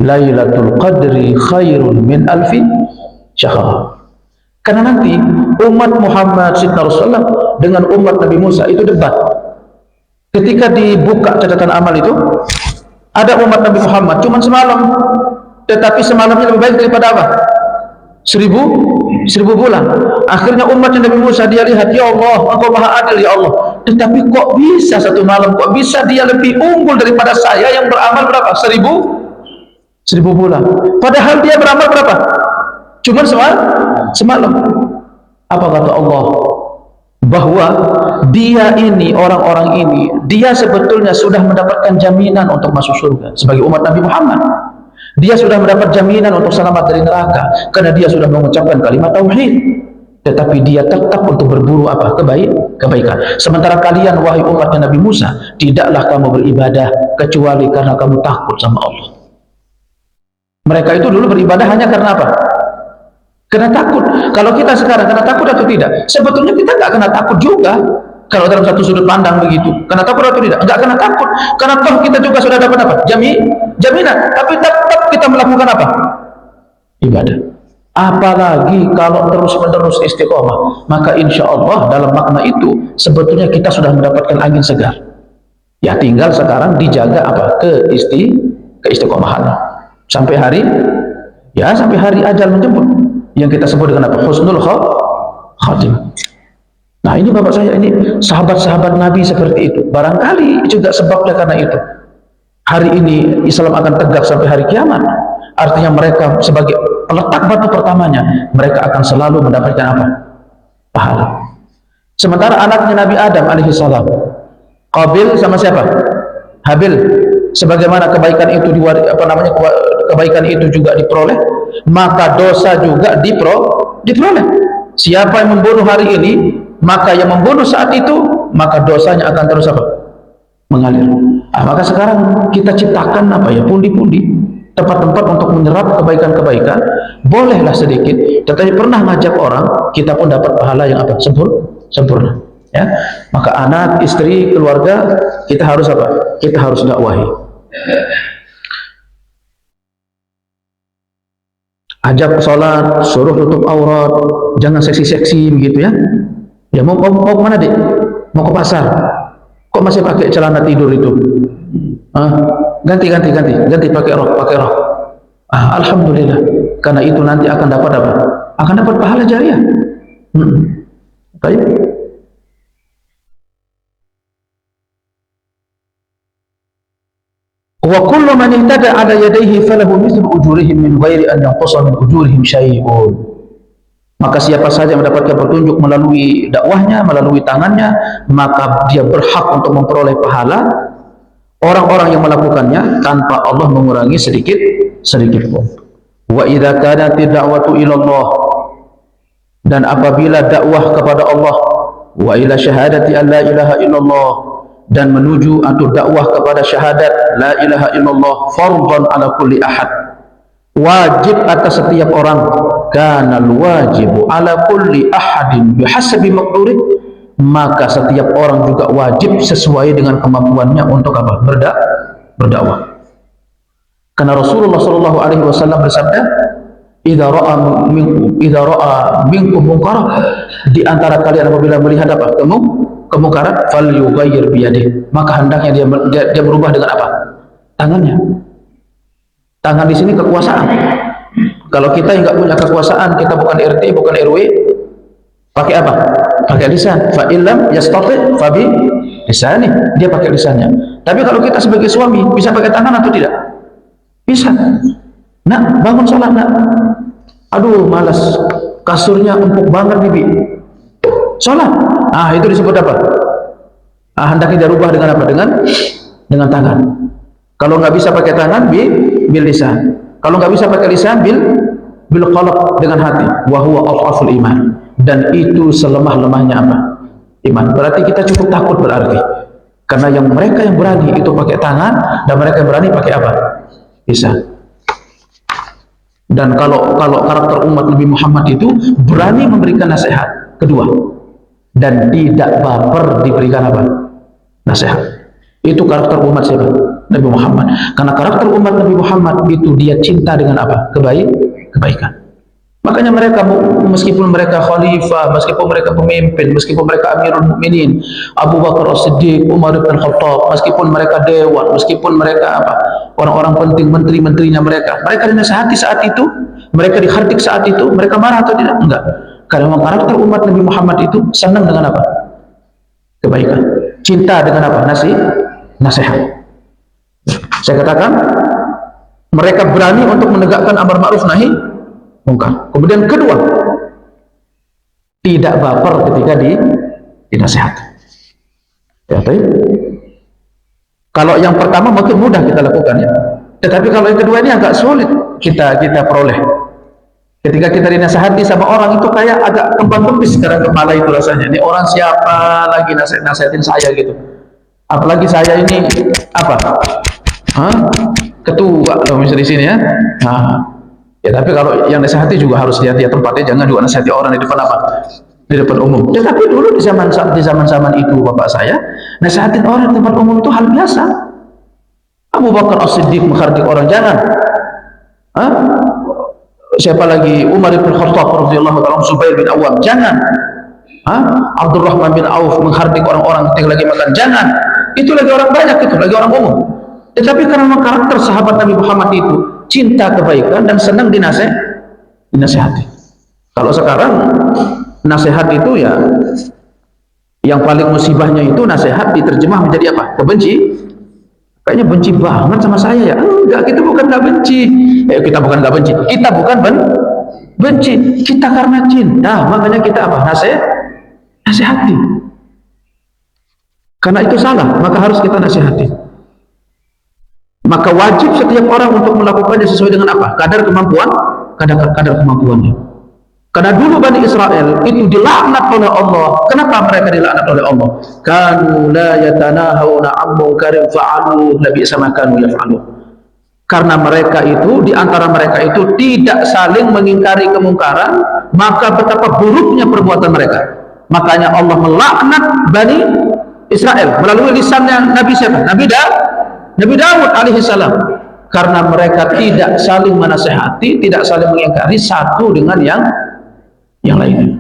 Lailatul Qadri khairun min alfi syahr. Karena nanti umat Muhammad SAW dengan umat Nabi Musa itu debat. Ketika dibuka catatan amal itu, ada umat Nabi Muhammad cuma semalam, tetapi semalamnya lebih baik daripada apa? Seribu bulan. Akhirnya umatnya Nabi Musa, dia lihat, ya Allah, Engkau maha adil ya Allah, tetapi kok bisa satu malam, kok bisa dia lebih unggul daripada saya yang beramal berapa? Seribu bulan. Padahal dia beramal berapa? Cuma semalam. Apa kata Allah? Bahwa dia ini, orang-orang ini, dia sebetulnya sudah mendapatkan jaminan untuk masuk surga sebagai umat Nabi Muhammad. Dia sudah mendapat jaminan untuk selamat dari neraka karena dia sudah mengucapkan kalimat tauhid. Tetapi dia tetap untuk berburu apa? Kebaikan. Sementara kalian, wahai umatnya Nabi Musa, tidaklah kamu beribadah kecuali karena kamu takut sama Allah. Mereka itu dulu beribadah hanya karena apa? Karena takut. Kalau kita sekarang karena takut atau tidak? Sebetulnya kita nggak kena takut juga. Kalau dalam satu sudut pandang begitu, karena takut atau tidak? Enggak kena takut, karena toh kita juga sudah dapat apa? Jaminan. Tapi tetap kita melakukan apa? Ibadah. Apalagi kalau terus-menerus istiqomah, maka insya Allah dalam makna itu sebetulnya kita sudah mendapatkan angin segar. Ya tinggal sekarang dijaga apa? Keistiqomahan sampai hari ajal menjemput, yang kita sebut dengan apa? Husnul khatimah. Nah ini bapak saya, ini sahabat-sahabat Nabi seperti itu. Barangkali juga sebabnya karena itu hari ini Islam akan tegak sampai hari kiamat. Artinya mereka sebagai letak batu pertamanya, mereka akan selalu mendapatkan apa? Pahala. Sementara anaknya Nabi Adam alaihissalam, Qabil sama siapa? Habil. Sebagaimana kebaikan itu kebaikan itu juga diperoleh, maka dosa juga diperoleh. Siapa yang membunuh hari ini, maka yang membunuh saat itu, maka dosanya akan terus apa? Mengalir. Maka sekarang kita ciptakan apa ya? Pundi-pundi, tempat-tempat untuk menyerap kebaikan-kebaikan. Bolehlah sedikit, tetapi pernah ngajak orang, kita pun dapat pahala yang apa? Sempurna. Ya. Maka anak, istri, keluarga, kita harus apa? Kita harus dakwahi. Ajak sholat, suruh tutup aurat, jangan seksi-seksi begitu ya. Ya mau kemana dek? Mau ke pasar? Kok masih pakai celana tidur itu? Ganti pakai rok. Alhamdulillah, karena itu nanti akan dapat apa? Akan dapat pahala jariah. Baik. Wa kullu man ihtada ala yadayhi falahu mithlu ujurihim min ghairi an yanqusa min ujurihim syai'un. Maka siapa saja yang mendapatkan petunjuk melalui dakwahnya, melalui tangannya, maka dia berhak untuk memperoleh pahala orang-orang yang melakukannya tanpa Allah mengurangi sedikit pun. Wa idza kanat da'watu ila Allah, dan apabila dakwah kepada Allah, wa ila syahadati an la ilaha illallah, dan menuju atau dakwah kepada syahadat la ilaha illallah, fardhan ala kulli ahad, wajib atas setiap orang, kanal wajibu ala kulli ahadin bihasabi maqdurih, maka setiap orang juga wajib sesuai dengan kemampuannya untuk apa? Berdakwah. Karena Rasulullah sallallahu alaihi wasallam bersabda, idza ra'a minkum munkaran, di antara kalian apabila melihat apa? Kemungkaran, falyughayyir biyadihi, maka hendaknya dia berubah dengan apa? Tangannya. Tangan di sini kekuasaan. Kalau kita nggak punya kekuasaan, kita bukan RT, bukan RW, pakai apa? Pakai lisan. Fa illam yastati fa bi lisani, dia pakai lisannya. Tapi kalau kita sebagai suami bisa pakai tangan atau tidak? Bisa. Nak, bangun sholat nak. Aduh, malas. Kasurnya empuk banget bibi. Sholat. Itu disebut apa? Hendaknya dia rubah dengan apa? Dengan tangan. Kalau nggak bisa pakai tangan, bil lisan. Kalau nggak bisa pakai lisan, bil qalb, dengan hati. Wa huwa adhaful iman. Dan itu selemah-lemahnya apa? Iman. Berarti kita cukup takut berarti. Karena mereka yang berani itu pakai tangan, dan mereka yang berani pakai apa? Lisan. Dan kalau karakter umat Nabi Muhammad itu berani memberikan nasihat. Kedua, dan tidak baper diberikan apa? Nasihat. Itu karakter umat siapa? Nabi Muhammad. Karena karakter umat Nabi Muhammad itu dia cinta dengan apa? Kebaikan. Makanya mereka, meskipun mereka khalifah, meskipun mereka pemimpin, meskipun mereka Amirul Mukminin, Abu Bakar As-Siddiq, Umar bin Khattab, meskipun mereka dewan, meskipun mereka apa, orang-orang penting, menteri-menterinya mereka dinasihati saat itu, mereka dihardik saat itu, mereka marah atau tidak? Enggak. Karena memang karakter umat Nabi Muhammad itu senang dengan apa? Kebaikan. Cinta dengan apa? Nasihat. Saya katakan, mereka berani untuk menegakkan amar ma'ruf nahi mungkar. Kemudian kedua, tidak baper ketika dinasihati. Ya, kalau yang pertama mungkin mudah kita lakukan ya. Tetapi kalau yang kedua ini agak sulit kita peroleh. Ketika kita dinasihati sama orang itu kayak agak kembang-kembis sekarang kepala itu rasanya. Ini orang siapa lagi nasihatin saya gitu. Apalagi saya ini apa? Ketua loh misalnya di sini ya. Ya, tapi kalau yang nasihati juga harus lihat tempatnya, jangan juga nasihati orang di depan apa? Di depan umum. Ya, tapi dulu di zaman itu bapak saya, nasihatin orang di tempat umum itu hal biasa. Abu Bakar As-Siddiq menghardik orang, jangan. Siapa lagi? Umar bin Khattab radhiyallahu ta'ala, Zubair bin Awam, jangan. Abdurrahman bin Auf menghardik orang-orang ketika lagi makan, jangan. Itu lagi orang banyak, itu lagi orang umum. Tetapi karena karakter sahabat Nabi Muhammad itu cinta kebaikan dan senang dinasihati. Kalau sekarang nasihat itu ya, yang paling musibahnya itu nasihat diterjemah menjadi apa? Kebenci. Kayaknya benci banget sama saya ya. Enggak, kita bukan nggak benci. Kita bukan nggak benci. Kita bukan benci. Kita karena cinta, makanya kita apa? Nasihati. Karena itu salah, maka harus kita nasihati. Maka wajib setiap orang untuk melakukannya sesuai dengan apa? Kadar kemampuannya. Karena dulu Bani Israel itu dilaknat oleh Allah. Kenapa mereka dilaknat oleh Allah? Kanu la yatanahawna 'an munkarin fa'alu labi'sa ma kanu yaf'alun. Karena mereka itu, di antara mereka itu tidak saling mengingkari kemungkaran, maka betapa buruknya perbuatan mereka. Makanya Allah melaknat Bani Israel melalui lisannya Nabi siapa? Nabi Daud alaihissalam, karena mereka tidak saling menasehati, tidak saling mengingkari satu dengan yang lainnya.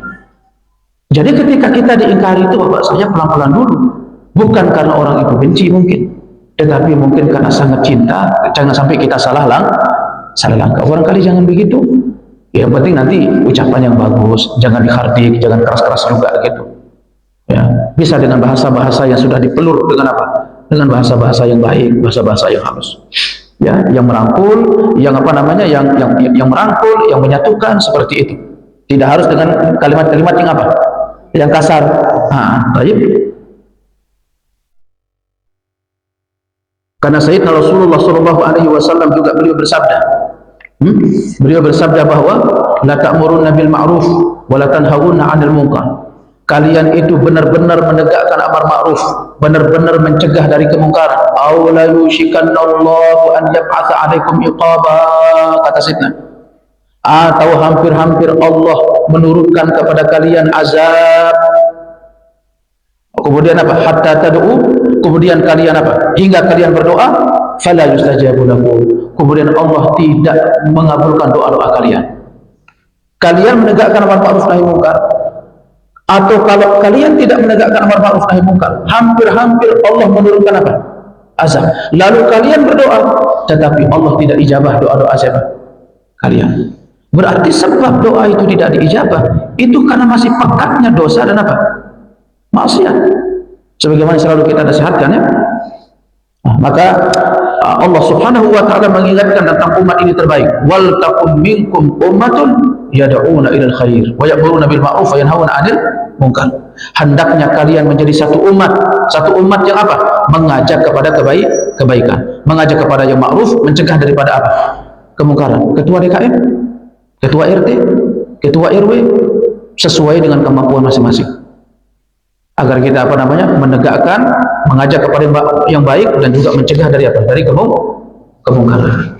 Jadi ketika kita diingkari itu bapak saya pelan-pelan dulu, bukan karena orang itu benci mungkin, tetapi mungkin karena sangat cinta. Jangan sampai kita salah langkah. Barangkali jangan begitu. Yang penting nanti ucapan yang bagus, jangan dihardik, jangan keras-keras juga gitu. Ya, bisa dengan bahasa-bahasa yang sudah dipelur dengan apa? Dengan bahasa-bahasa yang baik, bahasa-bahasa yang halus. Ya, yang merangkul, yang merangkul, yang menyatukan seperti itu. Tidak harus dengan kalimat-kalimat yang apa? Yang kasar. Baik. Karena Sayyidina Rasulullah SAW juga beliau bersabda bahwa la ta'muruna bil ma'ruf wa la tanhawunna 'anil munkar. Kalian itu benar-benar menegakkan amar ma'ruf, benar-benar mencegah dari kemungkaran. Aw la yushikanallahu an yab'atsa 'alaikum iqaba, kata Sayyidina. Atau hampir-hampir Allah menurunkan kepada kalian azab. Kemudian apa? Hatta tad'u, kemudian kalian apa? Hingga kalian berdoa, fala yustajabu lakum. Kemudian Allah tidak mengabulkan doa-doa kalian. Kalian menegakkan amar ma'ruf nahi munkar, atau kalau kalian tidak menegakkan amar ma'ruf nahi munkar, hampir-hampir Allah menurunkan apa? Azab. Lalu kalian berdoa, tetapi Allah tidak ijabah doa-doa siapa? Kalian. Berarti sebab doa itu tidak diijabah itu karena masih pekatnya dosa dan apa? Maksiat. Sebagaimana selalu kita nasihatkan ya. Maka Allah Subhanahu wa taala mengingatkan tentang umat ini terbaik. Wal takum minkum ummatun yad'una ilal khair wa ya'muruna bil ma'ruf wa yanhauna 'anil munkar. Hendaknya kalian menjadi satu umat yang apa? Mengajak kepada kebaikan, mengajak kepada yang ma'ruf, mencegah daripada apa? Kemungkaran. Ketua DKM, ketua RT, ketua RW sesuai dengan kemampuan masing-masing. Agar kita menegakkan, mengajak kepada yang baik dan juga mencegah dari apa? Dari kemungkaran.